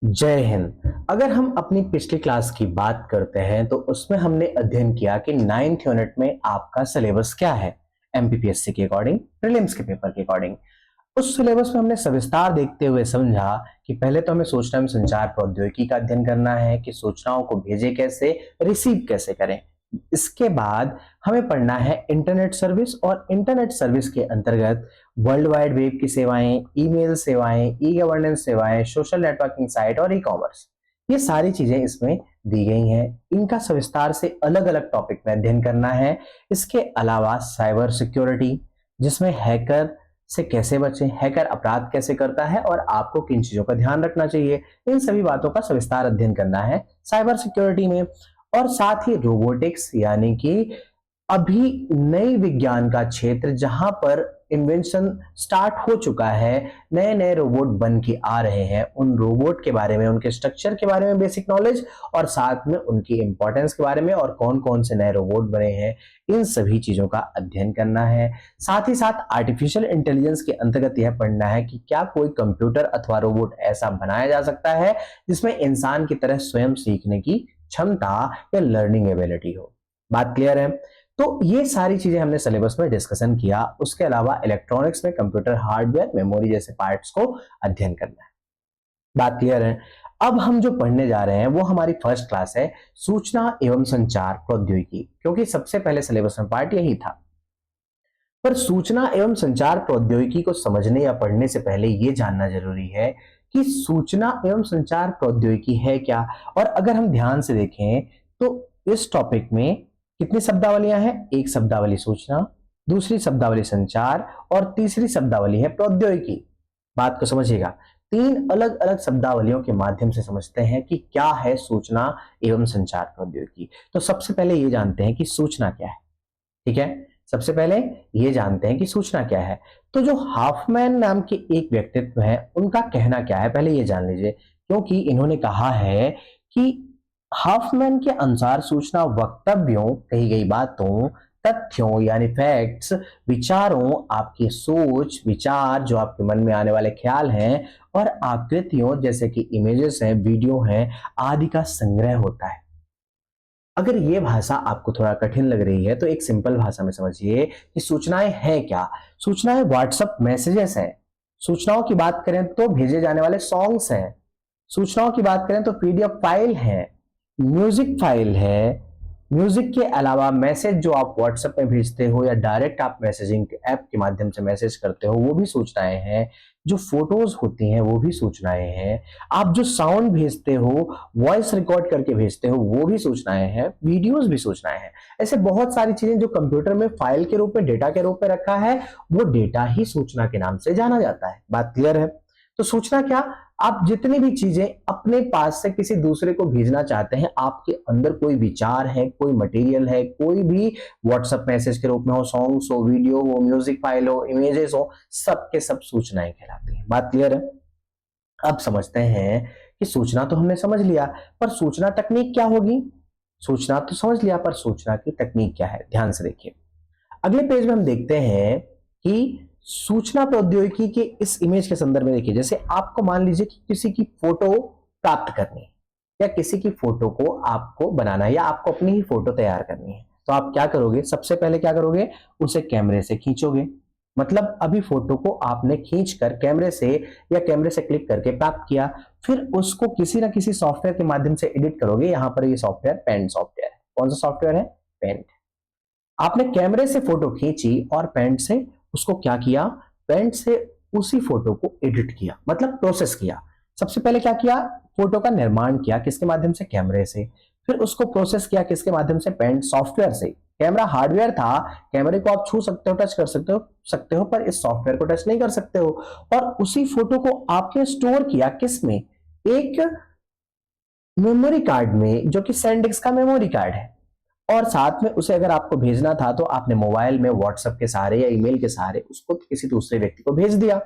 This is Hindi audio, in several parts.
जय हिंद। अगर हम अपनी पिछली क्लास की बात करते हैं तो उसमें हमने अध्ययन किया कि 9th यूनिट में आपका सिलेबस क्या है। एमपीपीएससी के अकॉर्डिंग, प्रीलिम्स के पेपर के अकॉर्डिंग उस सिलेबस में हमने सविस्तार देखते हुए समझा कि पहले तो हमें सूचना एवं संचार प्रौद्योगिकी का अध्ययन करना है कि सूचनाओं को भेजे कैसे, रिसीव कैसे करें। इसके बाद हमें पढ़ना है इंटरनेट सर्विस, और इंटरनेट सर्विस के अंतर्गत वर्ल्ड वाइड वेब की सेवाएं, ईमेल सेवाएं, ई गवर्नेंस सेवाएं, सोशल नेटवर्किंग साइट और ई कॉमर्स। ये सारी चीजें इसमें दी गई हैं। इनका सविस्तार से अलग अलग टॉपिक में अध्ययन करना है। इसके अलावा साइबर सिक्योरिटी, जिसमें हैकर से कैसे बचें, हैकर अपराध कैसे करता है और आपको किन चीजों का ध्यान रखना चाहिए, इन सभी बातों का सविस्तार अध्ययन करना है साइबर सिक्योरिटी में। और साथ ही रोबोटिक्स, यानी कि अभी नई विज्ञान का क्षेत्र जहां पर इन्वेंशन स्टार्ट हो चुका है, नए नए रोबोट बन के आ रहे हैं, उन रोबोट के बारे में, उनके स्ट्रक्चर के बारे में बेसिक नॉलेज, और साथ में उनकी इंपॉर्टेंस के बारे में और कौन कौन से नए रोबोट बने हैं, इन सभी चीजों का अध्ययन करना है। साथ ही साथ आर्टिफिशियल इंटेलिजेंस के अंतर्गत यह पढ़ना है कि क्या कोई कंप्यूटर अथवा रोबोट ऐसा बनाया जा सकता है जिसमें इंसान की तरह स्वयं सीखने की क्षमता या लर्निंग एबिलिटी हो। बात क्लियर है? तो ये सारी चीजें हमने सिलेबस में डिस्कशन किया। उसके अलावा इलेक्ट्रॉनिक्स में कंप्यूटर हार्डवेयर, मेमोरी जैसे पार्ट्स को अध्ययन करना है। बात क्लियर है? अब हम जो पढ़ने जा रहे हैं वो हमारी फर्स्ट क्लास है, सूचना एवं संचार प्रौद्योगिकी, क्योंकि सबसे पहले सिलेबस में पार्ट यही था। पर सूचना एवं संचार प्रौद्योगिकी को समझने या पढ़ने से पहले ये जानना जरूरी है कि सूचना एवं संचार प्रौद्योगिकी है क्या। और अगर हम ध्यान से देखें तो इस टॉपिक में कितनी शब्दावलियां हैं? एक शब्दावली सूचना, दूसरी शब्दावली संचार और तीसरी शब्दावली है प्रौद्योगिकी। बात को समझिएगा, तीन अलग अलग शब्दावलियों के माध्यम से समझते हैं कि क्या है सूचना एवं संचार प्रौद्योगिकी। तो सबसे पहले ये जानते हैं कि सूचना क्या है। ठीक है, सबसे पहले ये जानते हैं कि सूचना क्या है। तो जो हाफमैन नाम के एक व्यक्तित्व है, उनका कहना क्या है पहले ये जान लीजिए, क्योंकि इन्होंने कहा है कि हाफमैन के अनुसार सूचना वक्तव्यों, कही गई बातों, तथ्यों यानी फैक्ट्स, विचारों, आपकी सोच विचार, जो आपके मन में आने वाले ख्याल हैं, और आकृतियों जैसे कि इमेजेस हैं, वीडियो हैं, आदि का संग्रह होता है। अगर ये भाषा आपको थोड़ा कठिन लग रही है तो एक सिंपल भाषा में समझिए कि सूचनाएं हैं क्या। सूचनाएं व्हाट्सएप मैसेजेस हैं। सूचनाओं की बात करें तो भेजे जाने वाले सॉन्ग्स हैं। सूचनाओं की बात करें तो पीडीएफ फाइल है, म्यूजिक फाइल है। म्यूजिक के अलावा मैसेज जो आप व्हाट्सएप में भेजते हो या डायरेक्ट आप मैसेजिंग ऐप के माध्यम से मैसेज करते हो, वो भी सूचनाएं हैं। जो फोटोज होती हैं वो भी सूचनाएं हैं। आप जो साउंड भेजते हो, वॉइस रिकॉर्ड करके भेजते हो, वो भी सूचनाएं हैं। वीडियोस भी सूचनाएं हैं। ऐसे बहुत सारी चीजें जो कंप्यूटर में फाइल के रूप में, डेटा के रूप में रखा है, वो डेटा ही सूचना के नाम से जाना जाता है। बात क्लियर है? तो सूचना क्या, आप जितनी भी चीजें अपने पास से किसी दूसरे को भेजना चाहते हैं, आपके अंदर कोई विचार है, कोई मटेरियल है, कोई भी व्हाट्सएप मैसेज के रूप में हो, सॉन्ग्स हो, वीडियो हो, म्यूजिक फाइल हो, इमेजेस हो, सब के सब सूचनाएं कहलाती हैं। बात क्लियर है? अब समझते हैं कि सूचना तो हमने समझ लिया, पर सूचना तकनीक क्या होगी। सूचना तो समझ लिया, पर सूचना की तकनीक क्या है, ध्यान से देखिए। अगले पेज में हम देखते हैं कि सूचना प्रौद्योगिकी के इस इमेज के संदर्भ में देखिए, जैसे आपको मान लीजिए कि किसी की फोटो प्राप्त करनी है, या किसी की फोटो को आपको बनाना है, या आपको अपनी ही फोटो तैयार करनी है, तो आप क्या करोगे? सबसे पहले क्या करोगे? उसे कैमरे से खींचोगे। मतलब अभी फोटो को आपने खींचकर कैमरे से या कैमरे से क्लिक करके प्राप्त किया, फिर उसको किसी ना किसी सॉफ्टवेयर के माध्यम से एडिट करोगे। यहां पर ये सॉफ्टवेयर पेंट सॉफ्टवेयर है। कौन सा सॉफ्टवेयर है? पेंट। आपने कैमरे से फोटो खींची और पेंट से उसको क्या किया? पेंट से उसी फोटो को एडिट किया, मतलब प्रोसेस किया। सबसे पहले क्या किया? फोटो का निर्माण किया, किसके माध्यम से? कैमरे से। फिर उसको प्रोसेस किया, किसके माध्यम से? पेंट सॉफ्टवेयर से। कैमरा हार्डवेयर था, कैमरे को आप छू सकते हो, टच कर सकते हो, पर इस सॉफ्टवेयर को टच नहीं कर सकते हो। और उसी फोटो को आपने स्टोर किया किस में? एक मेमोरी कार्ड में, जो कि सैनडिस्क का मेमोरी कार्ड है। और साथ में उसे अगर आपको भेजना था तो आपने मोबाइल में व्हाट्सएप के सहारे या ईमेल के सहारे उसको किसी दूसरे व्यक्ति को भेज दिया।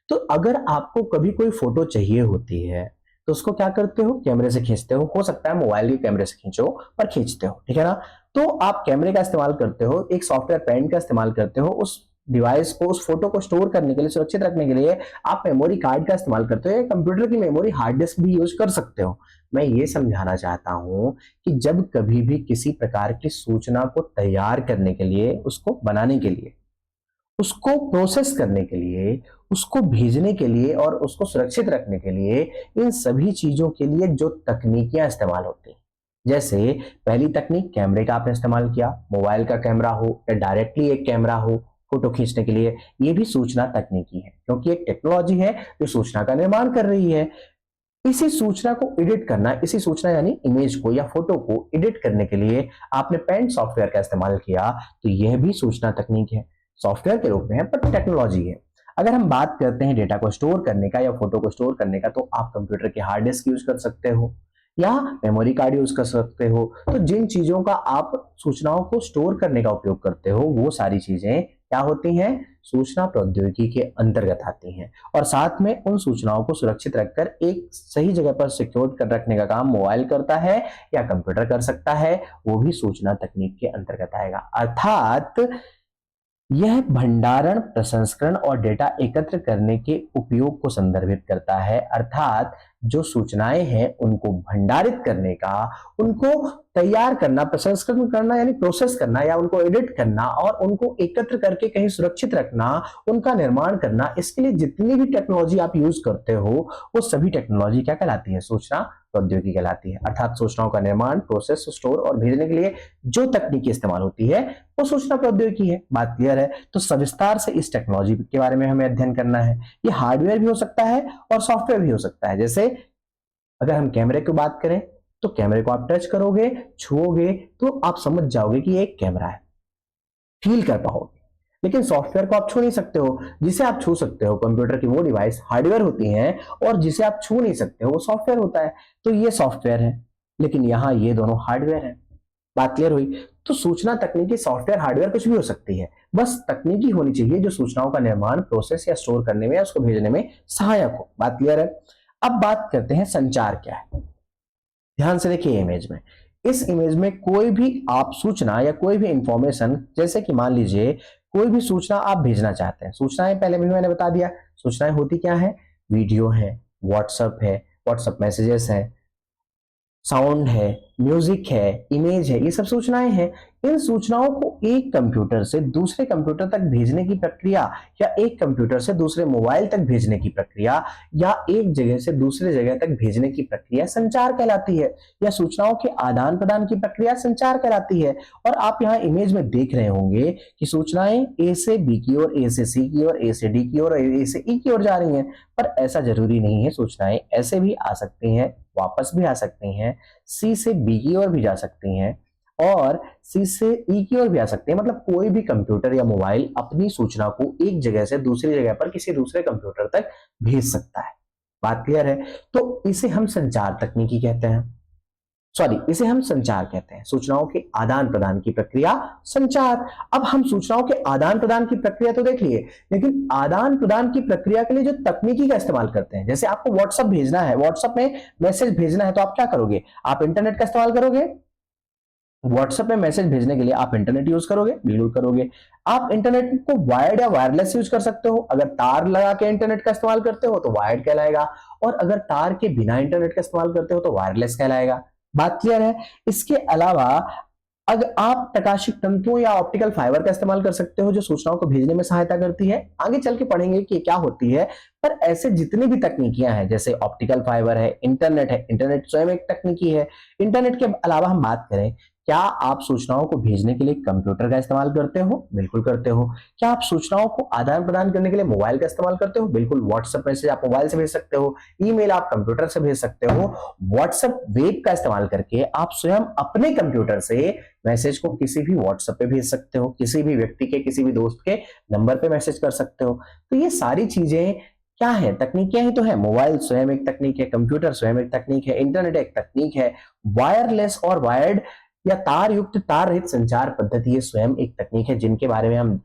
तो अगर आपको कभी कोई फोटो चाहिए होती है तो उसको क्या करते हो? कैमरे से खींचते हो सकता है मोबाइल के कैमरे से खींचो, पर खींचते हो, ठीक है ना। तो आप कैमरे का इस्तेमाल करते हो, एक सॉफ्टवेयर पेन का इस्तेमाल करते हो, उस डिवाइस को, उस फोटो को स्टोर करने के लिए, सुरक्षित रखने के लिए आप मेमोरी कार्ड का इस्तेमाल करते हो या कंप्यूटर की मेमोरी हार्ड डिस्क भी यूज कर सकते हो। मैं ये समझाना चाहता हूं कि जब कभी भी किसी प्रकार की सूचना को तैयार करने के लिए, उसको बनाने के लिए, उसको प्रोसेस करने के लिए, उसको भेजने के लिए और उसको सुरक्षित रखने के लिए, इन सभी चीजों के लिए जो तकनीकियां इस्तेमाल होती हैं, जैसे पहली तकनीक कैमरे का आपने इस्तेमाल किया, मोबाइल का कैमरा हो या डायरेक्टली एक कैमरा हो फोटो खींचने के लिए, ये भी सूचना तकनीकी है क्योंकि एक टेक्नोलॉजी है जो सूचना का निर्माण कर रही है। इसी सूचना को एडिट करना, इसी सूचना यानी इमेज को या फोटो को एडिट करने के लिए आपने पेंट सॉफ्टवेयर का इस्तेमाल किया, तो यह भी सूचना तकनीक है, सॉफ्टवेयर के रूप में है पर टेक्नोलॉजी है। अगर हम बात करते हैं डेटा को स्टोर करने का या फोटो को स्टोर करने का, तो आप कंप्यूटर के हार्ड डिस्क यूज कर सकते हो या मेमोरी कार्ड यूज कर सकते हो। तो जिन चीजों का आप सूचनाओं को स्टोर करने का उपयोग करते हो, वो सारी चीजें क्या होती हैं, सूचना प्रौद्योगिकी के अंतर्गत आती हैं। और साथ में उन सूचनाओं को सुरक्षित रखकर एक सही जगह पर सिक्योर कर रखने का काम मोबाइल करता है या कंप्यूटर कर सकता है, वो भी सूचना तकनीक के अंतर्गत आएगा। अर्थात यह भंडारण, प्रसंस्करण और डेटा एकत्र करने के उपयोग को संदर्भित करता है। अर्थात जो सूचनाएं हैं उनको भंडारित करने का, उनको तैयार करना, प्रसंस्करण करना यानी प्रोसेस करना या उनको एडिट करना और उनको एकत्र करके कहीं सुरक्षित रखना, उनका निर्माण करना, इसके लिए जितनी भी टेक्नोलॉजी आप यूज करते हो वो सभी टेक्नोलॉजी क्या कहलाती है, सूचना प्रौद्योगिकी कहलाती है। अर्थात सूचनाओं का निर्माण, प्रोसेस, स्टोर और भेजने के लिए जो तकनीकी इस्तेमाल होती है वो सूचना प्रौद्योगिकी है। बात क्लियर है? तो सविस्तार से इस टेक्नोलॉजी के बारे में हमें अध्ययन करना है। ये हार्डवेयर भी हो सकता है और सॉफ्टवेयर भी हो सकता है। जैसे अगर हम कैमरे की बात करें तो कैमरे को आप टच करोगे, छुओगे तो आप समझ जाओगे कि ये एक कैमरा है, फील कर पाओगे। लेकिन सॉफ्टवेयर को आप छू नहीं सकते हो। जिसे आप छू सकते हो कंप्यूटर की वो डिवाइस हार्डवेयर होती हैं और जिसे आप छू नहीं सकते हो वो सॉफ्टवेयर होता है। तो ये सॉफ्टवेयर है, लेकिन यहां ये दोनों हार्डवेयर है। बात क्लियर हुई? तो सूचना तकनीकी, सॉफ्टवेयर, हार्डवेयर कुछ भी हो सकती है, बस तकनीकी होनी चाहिए जो सूचनाओं का निर्माण, प्रोसेस या स्टोर करने में या उसको भेजने में सहायक हो। बात क्लियर है? अब बात करते हैं संचार क्या है। ध्यान से देखिए इमेज में, इस इमेज में कोई भी आप सूचना या कोई भी इंफॉर्मेशन, जैसे कि मान लीजिए कोई भी सूचना आप भेजना चाहते हैं। सूचनाएं पहले भी मैंने बता दिया, सूचनाएं होती क्या है, वीडियो है, व्हाट्सएप है, व्हाट्सएप मैसेजेस है, साउंड है, म्यूजिक है, इमेज है, ये सब सूचनाएं हैं। इन सूचनाओं को एक कंप्यूटर से दूसरे कंप्यूटर तक भेजने की प्रक्रिया या एक कंप्यूटर से दूसरे मोबाइल तक भेजने की प्रक्रिया या एक जगह से दूसरे जगह तक भेजने की प्रक्रिया संचार कहलाती है, या सूचनाओं के आदान प्रदान की प्रक्रिया संचार कहलाती है। और आप यहाँ इमेज में देख रहे होंगे कि सूचनाएं ए से बी की ओर, ए से सी की ओर, ए से डी की ओर, ए से ई की ओर जा रही हैं, पर ऐसा जरूरी नहीं है। सूचनाएं ऐसे भी आ सकती हैं, वापस भी आ सकती हैं, सी से बी की ओर भी जा सकती हैं और सी से ई की ओर भी आ सकती है। मतलब कोई भी कंप्यूटर या मोबाइल अपनी सूचना को एक जगह से दूसरी जगह पर किसी दूसरे कंप्यूटर तक भेज सकता है। बात क्लियर है? तो इसे हम संचार तकनीकी कहते हैं, सॉरी इसे हम संचार कहते हैं। सूचनाओं के आदान प्रदान की प्रक्रिया संचार। अब हम सूचनाओं के आदान प्रदान की प्रक्रिया तो देख लिए, लेकिन आदान प्रदान की प्रक्रिया के लिए जो तकनीकी का इस्तेमाल करते हैं, जैसे आपको व्हाट्सएप भेजना है, व्हाट्सएप में मैसेज भेजना है, तो आप क्या करोगे, आप इंटरनेट का इस्तेमाल करोगे। व्हाट्सएप में मैसेज भेजने के लिए आप इंटरनेट यूज करोगे, बिल्कुल करोगे। आप इंटरनेट को वायर्ड या वायरलेस यूज कर सकते हो। अगर तार लगा के इंटरनेट का इस्तेमाल करते हो तो वायर्ड कहलाएगा, और अगर तार के बिना इंटरनेट का इस्तेमाल करते हो तो वायरलेस कहलाएगा। बात क्लियर है? इसके अलावा अगर आप प्रकाशिक तंतुओं या ऑप्टिकल फाइबर का इस्तेमाल कर सकते हो जो सूचनाओं को भेजने में सहायता करती है। आगे चल के पढ़ेंगे कि क्या होती है, पर ऐसे जितनी भी तकनीकियां हैं, जैसे ऑप्टिकल फाइबर है, इंटरनेट स्वयं एक तकनीकी है। इंटरनेट के अलावा हम बात करें, क्या आप सूचनाओं को भेजने के लिए कंप्यूटर का इस्तेमाल करते हो? बिल्कुल करते हो। क्या आप सूचनाओं को आदान प्रदान करने के लिए मोबाइल का इस्तेमाल करते हो? बिल्कुल। व्हाट्सएप मैसेज आप मोबाइल से भेज सकते हो, ईमेल आप कंप्यूटर से भेज सकते हो। व्हाट्सएप वेब का इस्तेमाल करके आप स्वयं अपने कंप्यूटर से मैसेज को किसी भी व्हाट्सएप पे भेज सकते हो, किसी भी व्यक्ति के, किसी भी दोस्त के नंबर पे मैसेज कर सकते हो। तो ये सारी चीजें क्या है, तकनीकियां ही तो है। मोबाइल स्वयं एक तकनीक है, कंप्यूटर स्वयं एक तकनीक है, इंटरनेट एक तकनीक है, वायरलेस और वायर्ड या तार युक्त तार रहित संचार पद्धति ये स्वयं एक तकनीक है, जिनके बारे में हम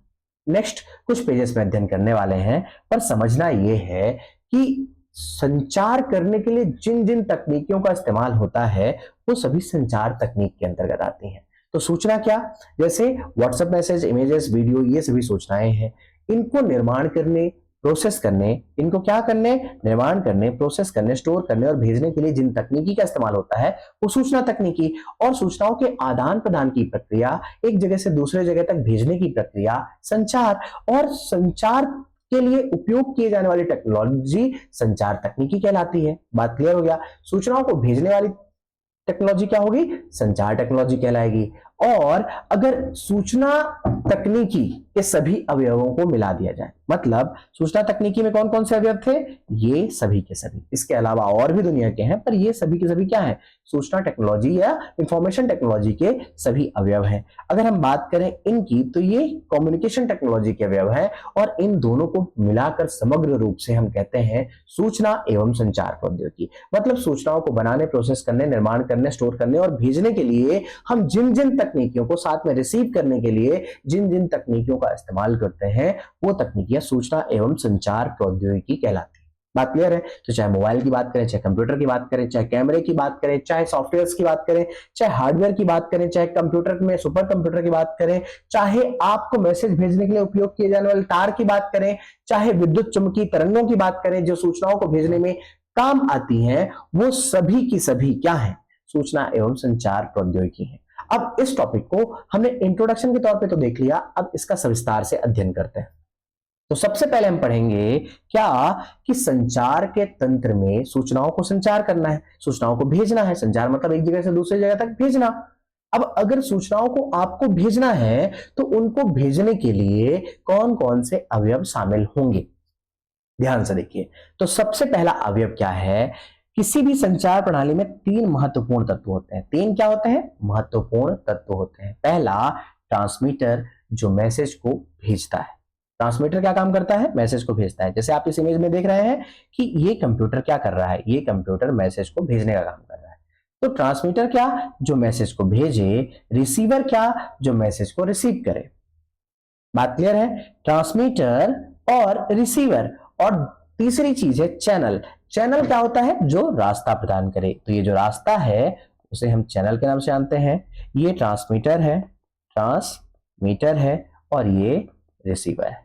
नेक्स्ट कुछ पेजेस में अध्ययन करने वाले हैं। पर समझना यह है कि संचार करने के लिए जिन जिन तकनीकियों का इस्तेमाल होता है वो सभी संचार तकनीक के अंतर्गत आती हैं। तो सूचना क्या, जैसे व्हाट्सएप मैसेज, इमेजेस, वीडियो, ये सभी सूचनाएं हैं। इनको निर्माण करने, प्रोसेस करने, इनको क्या करने, निर्माण करने, प्रोसेस करने, स्टोर करने और भेजने के लिए जिन तकनीकी का इस्तेमाल होता है वो सूचना तकनीकी, और सूचनाओं के आदान प्रदान की प्रक्रिया, एक जगह से दूसरे जगह तक भेजने की प्रक्रिया संचार, और संचार के लिए उपयोग किए जाने वाली टेक्नोलॉजी संचार तकनीकी कहलाती है। बात क्लियर हो गया। सूचनाओं को भेजने वाली टेक्नोलॉजी क्या होगी, संचार टेक्नोलॉजी कहलाएगी। और अगर सूचना तकनीकी के सभी अवयवों को मिला दिया जाए, मतलब सूचना तकनीकी में कौन कौन से अवयव थे, ये सभी के सभी, इसके अलावा और भी दुनिया के हैं पर ये सभी के सभी क्या है, सूचना टेक्नोलॉजी या इंफॉर्मेशन टेक्नोलॉजी के सभी अवयव हैं। अगर हम बात करें इनकी तो ये कम्युनिकेशन टेक्नोलॉजी के अवयव हैं, और इन दोनों को मिलाकर समग्र रूप से हम कहते हैं सूचना एवं संचार प्रौद्योगिकी। मतलब सूचनाओं को बनाने, प्रोसेस करने, निर्माण करने, स्टोर करने और भेजने के लिए हम जिन जिन तकनीकियों को, साथ में रिसीव करने के लिए जिन जिन तकनीकियों का इस्तेमाल करते हैं वो तकनीकियां सूचना एवं संचार प्रौद्योगिकी कहलाती है। बात क्लियर है। तो चाहे मोबाइल की बात करें, चाहे कंप्यूटर की बात करें, चाहे कैमरे की बात करें, चाहे सॉफ्टवेयर की बात करें, चाहे हार्डवेयर की बात करें, चाहे कंप्यूटर में सुपर कंप्यूटर की बात करें, चाहे आपको मैसेज भेजने के लिए उपयोग किए जाने वाले तार की बात करें, चाहे विद्युत चुंबकीय तरंगों की बात करें जो सूचनाओं को भेजने में काम आती हैं, वो सभी की सभी क्या है, सूचना एवं संचार प्रौद्योगिकी है। अब इस टॉपिक को हमने इंट्रोडक्शन के तौर पे तो देख लिया, अब इसका सविस्तार से अध्ययन करते हैं। तो सबसे पहले हम पढ़ेंगे क्या कि संचार के तंत्र में सूचनाओं को संचार करना है, सूचनाओं को भेजना है। संचार मतलब एक जगह से दूसरी जगह तक भेजना। अब अगर सूचनाओं को आपको भेजना है तो उनको भेजने के लिए कौन कौन से अवयव शामिल होंगे, ध्यान से देखिए। तो सबसे पहला अवयव क्या है, किसी भी संचार प्रणाली में तीन महत्वपूर्ण तत्व होते हैं। तीन क्या होते हैं, महत्वपूर्ण तत्व होते हैं। पहला ट्रांसमीटर जो मैसेज को भेजता है। ट्रांसमीटर क्या काम करता है, मैसेज को भेजता है। जैसे आप इस इमेज में देख रहे हैं कि ये कंप्यूटर क्या कर रहा है, ये कंप्यूटर मैसेज को भेजने का काम कर रहा है। तो ट्रांसमीटर क्या, जो मैसेज को भेजे, रिसीवर क्या, जो मैसेज को रिसीव करे। बात क्लियर है, ट्रांसमीटर और रिसीवर। और तीसरी चीज है चैनल। चैनल क्या होता है, जो रास्ता प्रदान करे। तो ये जो रास्ता है उसे हम चैनल के नाम से जानते हैं। ये ट्रांसमीटर है, ट्रांसमीटर है, और ये रिसीवर है।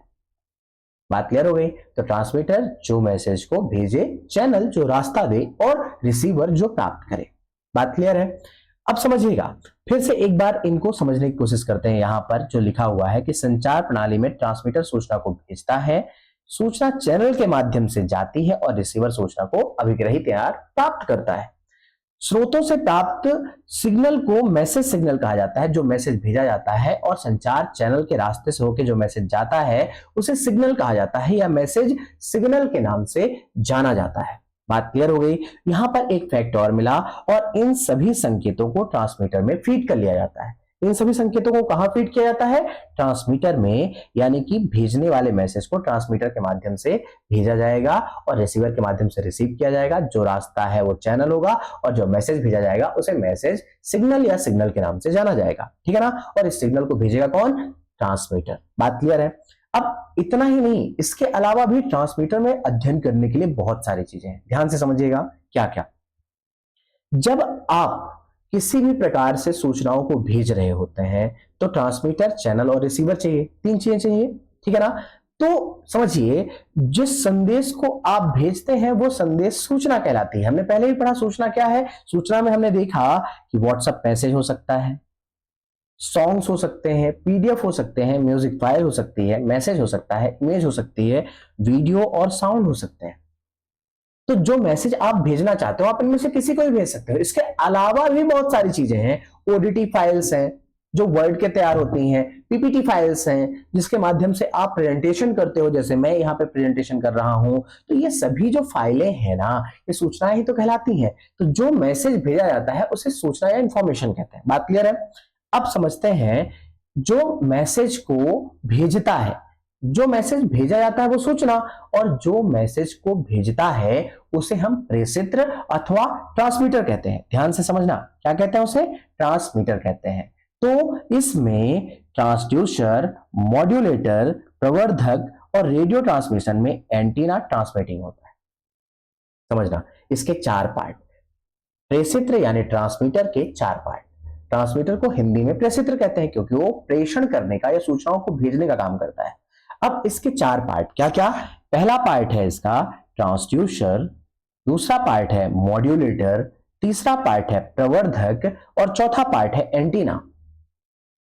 बात क्लियर हो गई। तो ट्रांसमीटर जो मैसेज को भेजे, चैनल जो रास्ता दे, और रिसीवर जो प्राप्त करे। बात क्लियर है। अब समझिएगा, फिर से एक बार इनको समझने की कोशिश करते हैं। यहां पर जो लिखा हुआ है कि संचार प्रणाली में ट्रांसमीटर सूचना को भेजता है, सूचना चैनल के माध्यम से जाती है, और रिसीवर सूचना को अभिग्रहित या प्राप्त करता है। स्रोतों से प्राप्त सिग्नल को मैसेज सिग्नल कहा जाता है, जो मैसेज भेजा जाता है, और संचार चैनल के रास्ते से होकर जो मैसेज जाता है उसे सिग्नल कहा जाता है, या मैसेज सिग्नल के नाम से जाना जाता है। बात क्लियर हो गई। यहां पर एक फैक्ट और मिला, और इन सभी संकेतों को ट्रांसमीटर में फीड कर लिया जाता है। इन सभी संकेतों को कहां फीड किया जाता है, ट्रांसमीटर में, यानी कि भेजने वाले मैसेज को ट्रांसमीटर के माध्यम से भेजा जाएगा और रिसीवर के माध्यम से रिसीव किया जाएगा। जो रास्ता है वो चैनल होगा, और जो मैसेज भेजा जाएगा उसे मैसेज सिग्नल या सिग्नल के नाम से जाना जाएगा। ठीक है ना। और इस सिग्नल को भेजेगा कौन, ट्रांसमीटर। बात क्लियर है। अब इतना ही नहीं, इसके अलावा भी ट्रांसमीटर में अध्ययन करने के लिए बहुत सारी चीजें हैं। ध्यान से समझिएगा क्या क्या। जब आप किसी भी प्रकार से सूचनाओं को भेज रहे होते हैं तो ट्रांसमीटर, चैनल और रिसीवर चाहिए। तीन चीजें चाहिए, ठीक है ना। तो समझिए, जिस संदेश को आप भेजते हैं वो संदेश सूचना कहलाती है। हमने पहले भी पढ़ा सूचना क्या है। सूचना में हमने देखा कि व्हाट्सएप मैसेज हो सकता है, सॉन्ग्स हो सकते हैं, पीडीएफ हो सकते हैं, म्यूजिक फाइल हो सकती है, मैसेज हो सकता है, इमेज हो सकती है, वीडियो और साउंड हो सकते हैं। तो जो मैसेज आप भेजना चाहते हो आप इनमें से किसी को भी भेज सकते हो। इसके अलावा भी बहुत सारी चीजें हैं। ओडीटी फाइल्स हैं जो वर्ड के तैयार होती हैं, पीपीटी फाइल्स हैं जिसके माध्यम से आप प्रेजेंटेशन करते हो, जैसे मैं यहाँ पे प्रेजेंटेशन कर रहा हूं। तो ये सभी जो फाइलें हैं ना, ये सूचनाएं ही तो कहलाती हैं। तो जो मैसेज भेजा जाता है उसे सूचना या इंफॉर्मेशन कहते हैं। बात क्लियर है। अब समझते हैं, जो मैसेज को भेजता है, जो मैसेज भेजा जाता है वो सूचना, और जो मैसेज को भेजता है उसे हम प्रेषित्र अथवा ट्रांसमीटर कहते हैं। ध्यान से समझना, क्या कहते हैं उसे, ट्रांसमीटर कहते हैं। तो इसमें ट्रांसड्यूसर, मॉड्यूलेटर, प्रवर्धक और रेडियो ट्रांसमिशन में एंटीना ट्रांसमिटिंग होता है। समझना, इसके चार पार्ट, प्रेषित्र यानी ट्रांसमीटर के चार पार्ट। ट्रांसमीटर को हिंदी में प्रेषित्र कहते हैं क्योंकि वो प्रेषण करने का या सूचनाओं को भेजने का काम करता है। अब इसके चार पार्ट क्या क्या, पहला पार्ट है इसका ट्रांसड्यूसर, दूसरा पार्ट है मॉड्यूलेटर, तीसरा पार्ट है प्रवर्धक और चौथा पार्ट है एंटीना।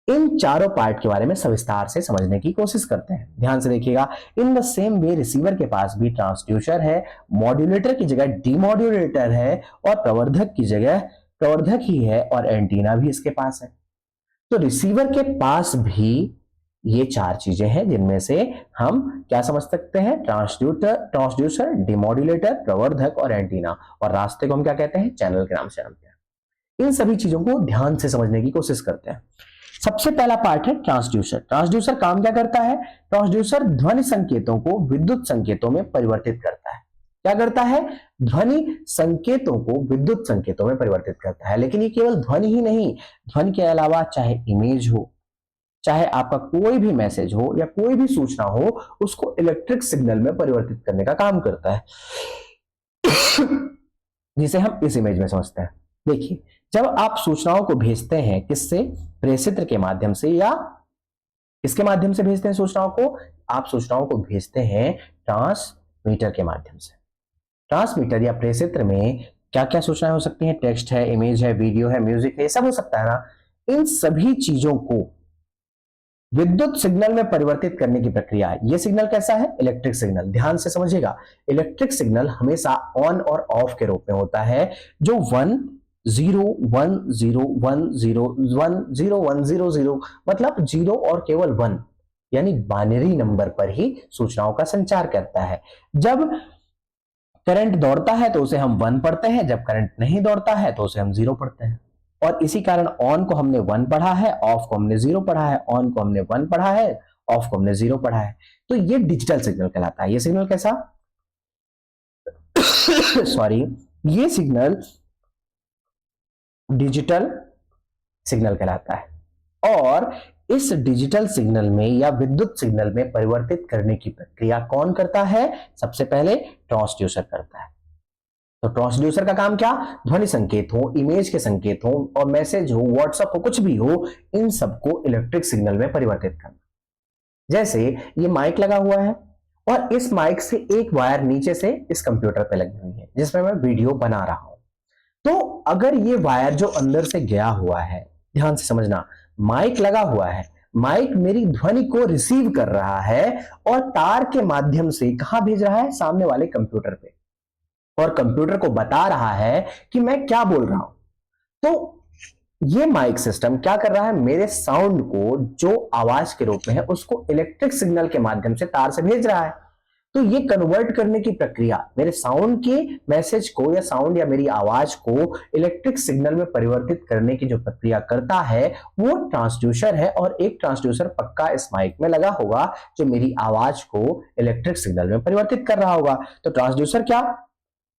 इन चारों पार्ट के बारे में सविस्तार से समझने की कोशिश करते हैं। ध्यान से देखिएगा, in the same way receiver के पास भी ट्रांसड्यूसर है, मॉड्यूलेटर की जगह डीमॉड्यूलेटर है और प्रवर्धक की जगह प्रवर्धक ही है और एंटीना भी इसके पास है। तो रिसीवर के पास भी ये चार चीजें हैं जिनमें से हम क्या समझ सकते हैं, ट्रांसड्यूसर, डिमॉड्यूलेटर, प्रवर्धक और एंटीना, और रास्ते को हम क्या कहते हैं, चैनल के नाम से जानते हैं। इन सभी चीजों को ध्यान से समझने की कोशिश करते हैं। सबसे पहला पार्ट है ट्रांसड्यूसर। ट्रांसड्यूसर काम क्या करता है, ट्रांसड्यूसर ध्वनि संकेतों को विद्युत संकेतों में परिवर्तित करता है। क्या करता है, ध्वनि संकेतों को विद्युत संकेतों में परिवर्तित करता है। लेकिन ये केवल ध्वनि ही नहीं, ध्वनि के अलावा चाहे इमेज हो, चाहे आपका कोई भी मैसेज हो या कोई भी सूचना हो, उसको इलेक्ट्रिक सिग्नल में परिवर्तित करने का काम करता है, जिसे हम इस इमेज में समझते हैं। देखिए, जब आप सूचनाओं को भेजते हैं, किससे, प्रेषित्र के माध्यम से, या किसके माध्यम से भेजते हैं सूचनाओं को, आप सूचनाओं को भेजते हैं ट्रांसमीटर के माध्यम से। ट्रांसमीटर या प्रेषित्र में क्या क्या सूचनाएं हो सकती हैं, टेक्स्ट है, इमेज है, वीडियो है, म्यूजिक है, ये सब हो सकता है ना। इन सभी चीजों को विद्युत सिग्नल में परिवर्तित करने की प्रक्रिया, ये सिग्नल कैसा है, इलेक्ट्रिक सिग्नल। ध्यान से समझिएगा, इलेक्ट्रिक सिग्नल हमेशा ऑन और ऑफ के रूप में होता है, जो 1 0 1 0 1 0 1 0 1 0 0 मतलब 0 और केवल 1 यानी बाइनरी नंबर पर ही सूचनाओं का संचार करता है। जब करंट दौड़ता है तो उसे हम 1 पढ़ते हैं, जब करंट नहीं दौड़ता है तो उसे हम 0 पढ़ते हैं। और इसी कारण ऑन को हमने 1 पढ़ा है, ऑफ को हमने 0 पढ़ा है, ऑन को हमने 1 पढ़ा है, ऑफ को हमने 0 पढ़ा है। तो ये डिजिटल सिग्नल कहलाता है। ये सिग्नल कैसा सॉरी, ये सिग्नल डिजिटल सिग्नल कहलाता है। और इस डिजिटल सिग्नल में या विद्युत सिग्नल में परिवर्तित करने की प्रक्रिया कौन करता है, सबसे पहले ट्रांसड्यूसर करता है। तो ट्रांसड्यूसर का काम क्या, ध्वनि संकेत हो, इमेज के संकेत हो और मैसेज हो, व्हाट्सएप हो, कुछ भी हो, इन सबको इलेक्ट्रिक सिग्नल में परिवर्तित करना। जैसे ये माइक लगा हुआ है और इस माइक से एक वायर नीचे से इस कंप्यूटर पे लगी हुई है जिसमें मैं वीडियो बना रहा हूं। तो अगर ये वायर जो अंदर से गया हुआ है, ध्यान से समझना, माइक लगा हुआ है, माइक मेरी ध्वनि को रिसीव कर रहा है और तार के माध्यम से कहां भेज रहा है, सामने वाले कंप्यूटर पे, और कंप्यूटर को बता रहा है कि मैं क्या बोल रहा हूं। तो ये माइक सिस्टम क्या कर रहा है, मेरे साउंड को जो आवाज के रूप में है उसको इलेक्ट्रिक सिग्नल के माध्यम से तार से भेज रहा है। तो ये कन्वर्ट करने की प्रक्रिया, मेरे साउंड के मैसेज को या साउंड या मेरी आवाज को इलेक्ट्रिक सिग्नल में परिवर्तित करने की जो प्रक्रिया करता है वो ट्रांसड्यूसर है। और एक ट्रांसड्यूसर पक्का इस माइक में लगा होगा जो मेरी आवाज को इलेक्ट्रिक सिग्नल में परिवर्तित कर रहा होगा। तो ट्रांसड्यूसर क्या,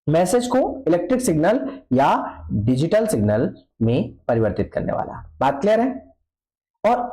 मैसेज को इलेक्ट्रिक सिग्नल या डिजिटल सिग्नल में परिवर्तित करने वाला। बात क्लियर है। और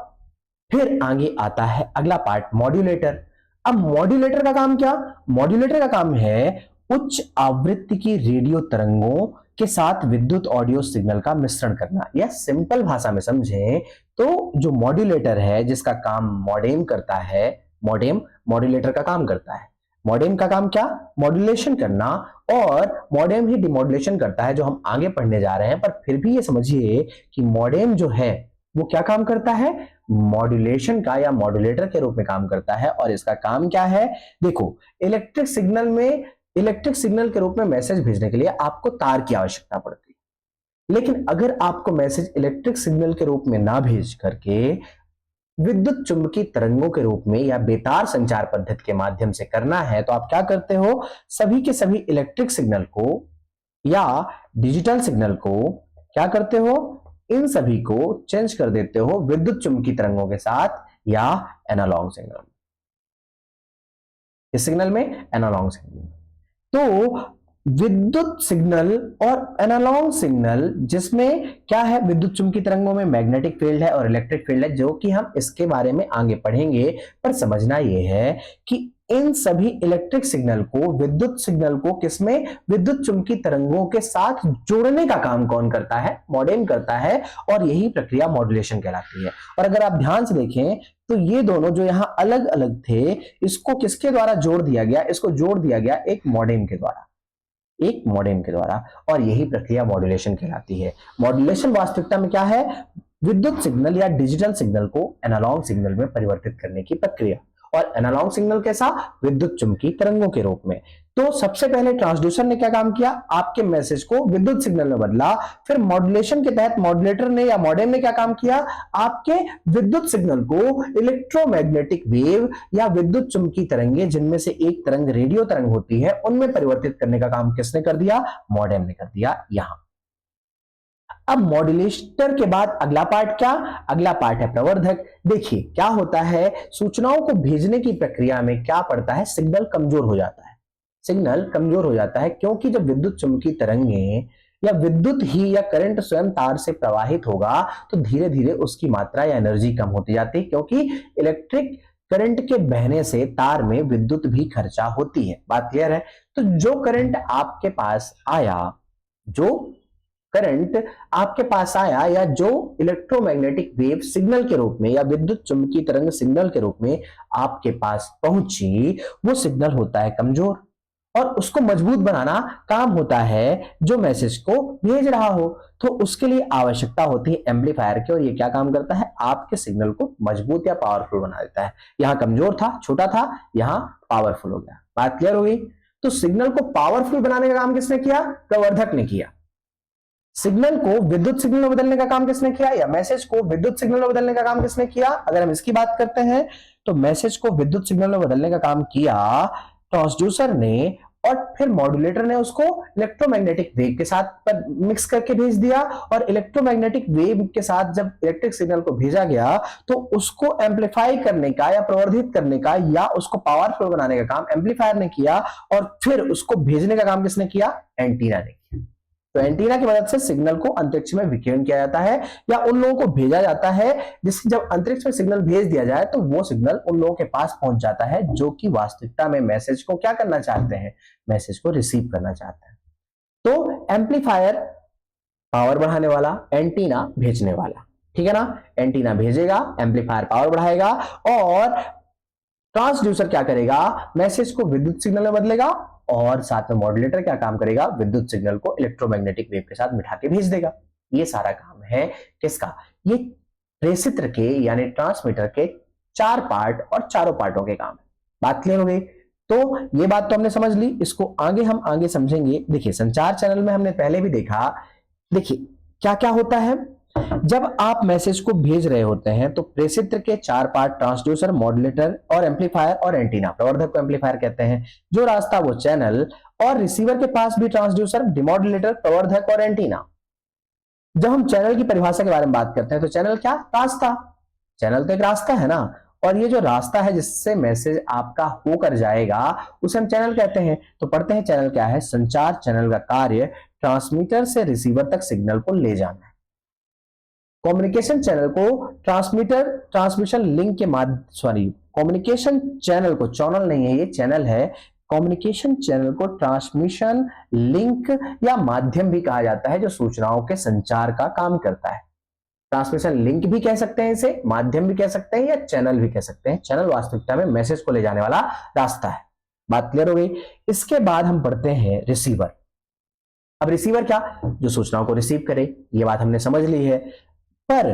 फिर आगे आता है अगला पार्ट, मॉड्यूलेटर। अब मॉड्यूलेटर का काम क्या, मॉड्यूलेटर का काम है उच्च आवृत्ति की रेडियो तरंगों के साथ विद्युत ऑडियो सिग्नल का मिश्रण करना। या सिंपल भाषा में समझें तो जो मॉड्यूलेटर है जिसका काम मॉडेम करता है, मॉडेम मॉड्यूलेटर का काम करता है। मॉडेम का काम क्या, मॉड्यूलेशन करना, और मॉडेम ही डिमॉड्यूलेशन करता है जो हम आगे पढ़ने जा रहे हैं। पर फिर भी ये समझिए कि मॉडेम जो है वो क्या काम करता है, मॉड्यूलेशन का या मॉड्यूलेटर के रूप में काम करता है। और इसका काम क्या है, देखो, इलेक्ट्रिक सिग्नल में, इलेक्ट्रिक सिग्नल के रूप में मैसेज भेजने के लिए आपको तार की आवश्यकता पड़ती है। लेकिन अगर आपको मैसेज इलेक्ट्रिक सिग्नल के रूप में ना भेज करके विद्युत चुंबकीय तरंगों के रूप में या बेतार संचार पद्धति के माध्यम से करना है, तो आप क्या करते हो, सभी के सभी इलेक्ट्रिक सिग्नल को या डिजिटल सिग्नल को क्या करते हो, इन सभी को चेंज कर देते हो विद्युत चुंबकीय तरंगों के साथ या एनालॉग सिग्नल। इस सिग्नल में एनालॉग सिग्नल, तो विद्युत सिग्नल और एनालॉग सिग्नल जिसमें क्या है, विद्युत चुंबकीय तरंगों में मैग्नेटिक फील्ड है और इलेक्ट्रिक फील्ड है, जो कि हम इसके बारे में आगे पढ़ेंगे। पर समझना यह है कि इन सभी इलेक्ट्रिक सिग्नल को, विद्युत सिग्नल को किसमें, विद्युत चुंबकीय तरंगों के साथ जोड़ने का काम कौन करता है, मॉडेम करता है, और यही प्रक्रिया मॉड्यूलेशन कहलाती है। और अगर आप ध्यान से देखें तो ये दोनों जो यहां अलग अलग थे, इसको किसके द्वारा जोड़ दिया गया, इसको जोड़ दिया गया एक मॉडेम के द्वारा, एक मॉडेम के द्वारा, और यही प्रक्रिया मॉड्यूलेशन कहलाती है। मॉड्यूलेशन वास्तविकता में क्या है, विद्युत सिग्नल या डिजिटल सिग्नल को एनालॉग सिग्नल में परिवर्तित करने की प्रक्रिया, और एनालॉग सिग्नल कैसा, विद्युत चुंबकीय तरंगों के रूप में। तो सबसे पहले ट्रांसड्यूसर ने क्या काम किया, आपके मैसेज को विद्युत सिग्नल में बदला। फिर मॉड्यूलेशन के तहत मॉड्यूलेटर ने या मॉडेम ने क्या काम किया, आपके विद्युत सिग्नल को इलेक्ट्रोमैग्नेटिक वेव या विद्युत चुंबकीय तरंगे, जिनमें से एक तरंग रेडियो तरंग होती है, उनमें परिवर्तित करने का काम किसने कर दिया, मॉडेम ने कर दिया। यहां अब मॉड्यूलेटर के बाद अगला पार्ट क्या, अगला पार्ट है प्रवर्धक। देखिए क्या होता है, सूचनाओं को भेजने की प्रक्रिया में क्या पड़ता है, सिग्नल कमजोर हो जाता है, सिग्नल कमजोर हो जाता है, क्योंकि जब विद्युत चुंबकीय तरंगें या विद्युत ही या करंट स्वयं तार से प्रवाहित होगा तो धीरे धीरे उसकी मात्रा या एनर्जी कम होती जाती है, क्योंकि इलेक्ट्रिक करंट के बहने से तार में विद्युत भी खर्चा होती है। बात क्लियर है। तो जो करंट आपके पास आया, जो करंट आपके पास आया, या जो इलेक्ट्रोमैग्नेटिक वेव सिग्नल के रूप में या विद्युत चुंबकीय तरंग सिग्नल के रूप में आपके पास पहुंची, वो सिग्नल होता है कमजोर, और उसको मजबूत बनाना काम होता है जो मैसेज को भेज रहा हो। तो उसके लिए आवश्यकता होती है एम्पलीफायर की, और ये क्या काम करता है, आपके सिग्नल को मजबूत या पावरफुल बना देता है। यहां कमजोर था, छोटा था, यहां पावरफुल हो गया। बात क्लियर हो गई। तो सिग्नल को पावरफुल बनाने का काम किसने किया, प्रवर्धक ने किया। सिग्नल को विद्युत सिग्नल में बदलने का काम किसने किया, या मैसेज को विद्युत सिग्नल में बदलने का काम किसने किया। अगर हम इसकी बात करते हैं तो मैसेज को विद्युत सिग्नल में बदलने का काम किया ट्रांसड्यूसर ने, और फिर मॉड्यूलेटर ने उसको इलेक्ट्रोमैग्नेटिक वेव के साथ मिक्स करके भेज दिया। और इलेक्ट्रोमैग्नेटिक वेव के साथ जब इलेक्ट्रिक सिग्नल को भेजा गया तो उसको एम्पलीफाई करने का या प्रवर्धित करने का या उसको पावरफुल बनाने का काम एम्पलीफायर ने किया, और फिर उसको भेजने का काम किसने किया, एंटीना ने किया। तो एंटीना की मदद से सिग्नल को अंतरिक्ष में विकिरण किया जाता है, या उन लोगों को भेजा जाता है, जिससे जब अंतरिक्ष में सिग्नल भेज दिया जाए तो वो सिग्नल उन लोगों के पास पहुंच जाता है जो कि वास्तविकता में मैसेज को क्या करना चाहते हैं, मैसेज को रिसीव करना चाहते हैं। तो एम्पलीफायर पावर बढ़ाने वाला, एंटीना भेजने वाला, ठीक है ना। एंटीना भेजेगा, एम्पलीफायर पावर बढ़ाएगा, और ट्रांसड्यूसर क्या करेगा, मैसेज को विद्युत सिग्नल में बदलेगा, और साथ में मॉड्यूलेटर क्या काम करेगा, विद्युत सिग्नल को इलेक्ट्रोमैग्नेटिक वेव के साथ मिठा के भेज देगा। ये सारा काम है किसका, ये प्रेषित्र के यानी ट्रांसमीटर के 4 पार्ट और चारों पार्टों के काम है। बात क्लियर हो गई। तो ये बात तो हमने समझ ली, इसको आगे हम आगे समझेंगे। देखिए संचार चैनल में हमने पहले भी देखा, देखिए क्या क्या होता है जब आप मैसेज को भेज रहे होते हैं, तो प्रेषित्र के 4 पार्ट, ट्रांसड्यूसर, मॉड्यूलेटर और एम्पलीफायर और एंटीना, प्रवर्धक को एम्पलीफायर कहते हैं, जो रास्ता वो चैनल, और रिसीवर के पास भी ट्रांसड्यूसर, डिमॉड्यूलेटर, प्रवर्धक और एंटीना। जब हम चैनल की परिभाषा के बारे में बात करते हैं तो चैनल क्या, रास्ता, चैनल तो एक रास्ता है ना, और ये जो रास्ता है जिससे मैसेज आपका होकर जाएगा उसे हम चैनल कहते हैं। तो पढ़ते हैं चैनल क्या है, संचार चैनल का कार्य ट्रांसमीटर से रिसीवर तक सिग्नल को ले जाना है। कम्युनिकेशन चैनल को ट्रांसमीटर ट्रांसमिशन लिंक के माध्यम, कम्युनिकेशन चैनल को, चैनल नहीं है ये, चैनल है। कम्युनिकेशन चैनल को ट्रांसमिशन लिंक या माध्यम भी कहा जाता है, जो सूचनाओं के संचार का काम करता है। ट्रांसमिशन लिंक भी कह सकते हैं इसे, माध्यम भी कह सकते हैं, या चैनल भी कह सकते हैं। चैनल वास्तविकता में मैसेज को ले जाने वाला रास्ता है। बात क्लियर हो गई। इसके बाद हम पढ़ते हैं रिसीवर। अब रिसीवर क्या, जो सूचनाओं को रिसीव करे, ये बात हमने समझ ली है। पर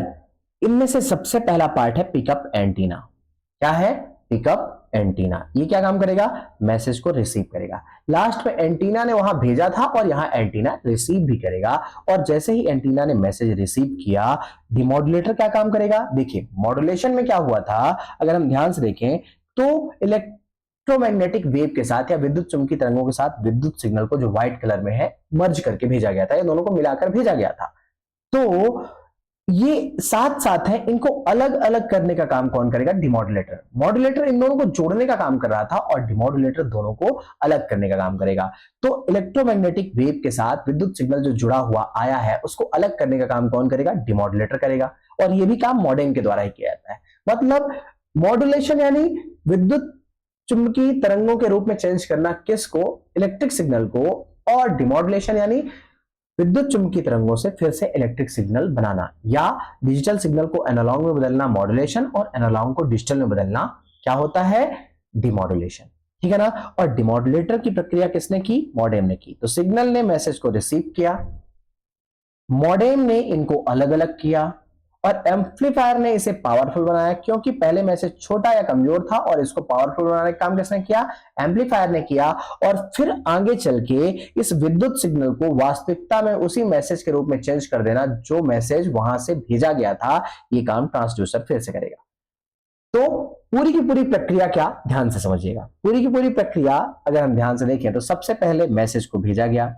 इनमें से सबसे पहला पार्ट है पिकअप एंटीना। क्या है, पिकअप एंटीना। ये क्या काम करेगा, मैसेज को रिसीव करेगा। लास्ट में एंटीना ने वहां भेजा था और यहां एंटीना रिसीव भी करेगा। और जैसे ही एंटीना ने मैसेज रिसीव किया, डिमॉड्यूलेटर क्या काम करेगा। देखिए मॉड्यूलेशन में क्या हुआ था, अगर हम ध्यान से देखें तो इलेक्ट्रोमैग्नेटिक वेव के साथ या विद्युत चुंबकीय तरंगों के साथ विद्युत सिग्नल को, जो व्हाइट कलर में है, मर्ज करके भेजा गया था, ये दोनों को मिलाकर भेजा गया था। तो ये साथ साथ है, इनको अलग अलग करने का काम कौन करेगा, डिमॉड्यूलेटर। मॉड्यूलेटर इन दोनों को जोड़ने का काम कर रहा था और डिमॉड्यूलेटर दोनों को अलग करने का काम करेगा। तो इलेक्ट्रोमैग्नेटिक वेव के साथ विद्युत सिग्नल जो जुड़ा हुआ आया है उसको अलग करने का काम कौन करेगा, डिमॉड्यूलेटर करेगा। और ये भी काम मॉडेम के द्वारा ही किया जाता है। मतलब मॉड्यूलेशन यानी विद्युत चुंबकीय तरंगों के रूप में चेंज करना किसको, इलेक्ट्रिक सिग्नल को, और डिमॉड्यूलेशन यानी विद्युत चुंबकीय तरंगों से फिर से इलेक्ट्रिक सिग्नल बनाना, या डिजिटल सिग्नल को एनालॉग में बदलना मॉड्यूलेशन, और एनालॉग को डिजिटल में बदलना क्या होता है, डिमॉड्यूलेशन। ठीक है ना। और डिमॉड्यूलेटर की प्रक्रिया किसने की, मॉडेम ने की। तो सिग्नल ने मैसेज को रिसीव किया, मॉडेम ने इनको अलग अलग किया, और एम्पलीफायर ने इसे पावरफुल बनाया, क्योंकि पहले मैसेज छोटा या कमजोर था और इसको पावरफुल बनाने का काम किसने किया, एम्पलीफायर ने किया। और फिर आगे चल के इस विद्युत सिग्नल को वास्तविकता में उसी मैसेज के रूप में चेंज कर देना जो मैसेज वहां से भेजा गया था, ये काम ट्रांसड्यूसर फिर से करेगा। तो पूरी की पूरी प्रक्रिया क्या, ध्यान से समझिएगा। पूरी की पूरी प्रक्रिया अगर हम ध्यान से देखें तो सबसे पहले मैसेज को भेजा गया,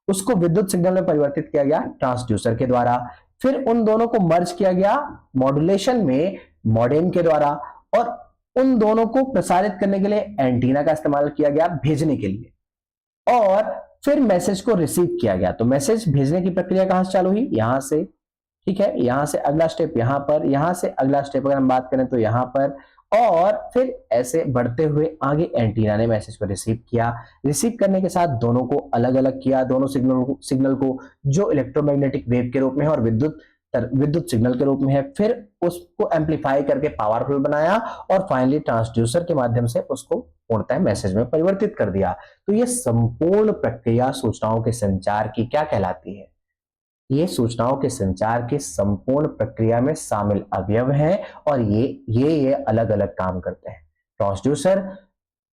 उसको विद्युत सिग्नल में परिवर्तित किया गया ट्रांसड्यूसर के द्वारा, फिर उन दोनों को मर्ज किया गया मॉड्यूलेशन में मॉडेम के द्वारा, और उन दोनों को प्रसारित करने के लिए एंटीना का इस्तेमाल किया गया भेजने के लिए, और फिर मैसेज को रिसीव किया गया। तो मैसेज भेजने की प्रक्रिया कहां से चालू हुई, यहां से। ठीक है, यहां से अगला स्टेप यहां पर, यहां से अगला स्टेप अगर हम बात करें तो यहां पर, और फिर ऐसे बढ़ते हुए आगे एंटीना ने मैसेज को रिसीव किया। रिसीव करने के साथ दोनों को अलग अलग किया, दोनों सिग्नल को जो इलेक्ट्रोमैग्नेटिक वेव के रूप में है और विद्युत सिग्नल के रूप में है, फिर उसको एम्पलीफाई करके पावरफुल बनाया, और फाइनली ट्रांसड्यूसर के माध्यम से उसको पूर्णतः मैसेज में परिवर्तित कर दिया। तो ये संपूर्ण प्रक्रिया सूचनाओं के संचार की क्या कहलाती है, ये सूचनाओं के संचार की संपूर्ण प्रक्रिया में शामिल अवयव हैं, और ये अलग अलग काम करते हैं। ट्रांसड्यूसर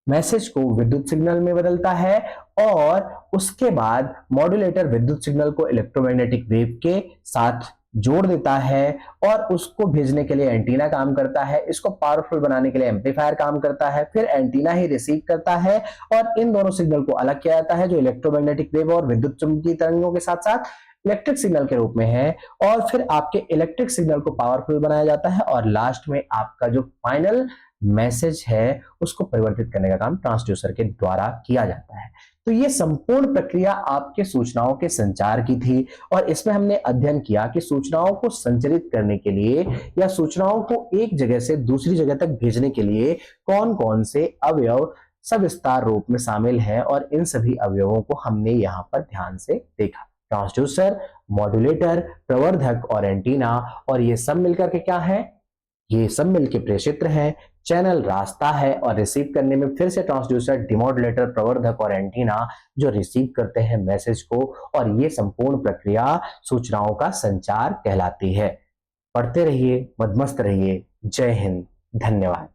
मैसेज को विद्युत सिग्नल में बदलता है, और उसके बाद मॉड्यूलेटर विद्युत सिग्नल को इलेक्ट्रोमैग्नेटिक वेव के साथ जोड़ देता है, और उसको भेजने के लिए एंटीना काम करता है, इसको पावरफुल बनाने के लिए एम्पलीफायर काम करता है, फिर एंटीना ही रिसीव करता है, और इन दोनों सिग्नल को अलग किया जाता है जो इलेक्ट्रोमैग्नेटिक वेव और विद्युत चुंबकीय तरंगों के साथ साथ इलेक्ट्रिक सिग्नल के रूप में है, और फिर आपके इलेक्ट्रिक सिग्नल को पावरफुल बनाया जाता है, और लास्ट में आपका जो फाइनल मैसेज है उसको परिवर्तित करने का काम ट्रांसड्यूसर के द्वारा किया जाता है। तो ये संपूर्ण प्रक्रिया आपके सूचनाओं के संचार की थी, और इसमें हमने अध्ययन किया कि सूचनाओं को संचरित करने के लिए या सूचनाओं को एक जगह से दूसरी जगह तक भेजने के लिए कौन कौन से अवयव सविस्तार रूप में शामिल हैं, और इन सभी अवयवों को हमने यहां पर ध्यान से देखा। ट्रांसड्यूसर, मॉड्यूलेटर, प्रवर्धक और एंटीना, और ये सब मिलकर के क्या है, ये सब मिलकर प्रेषित्र है, चैनल रास्ता है, और रिसीव करने में फिर से ट्रांसड्यूसर, डिमॉड्यूलेटर, प्रवर्धक और एंटीना जो रिसीव करते हैं मैसेज को, और ये संपूर्ण प्रक्रिया सूचनाओं का संचार कहलाती है। पढ़ते रहिए, मदमस्त रहिए। जय हिंद, धन्यवाद।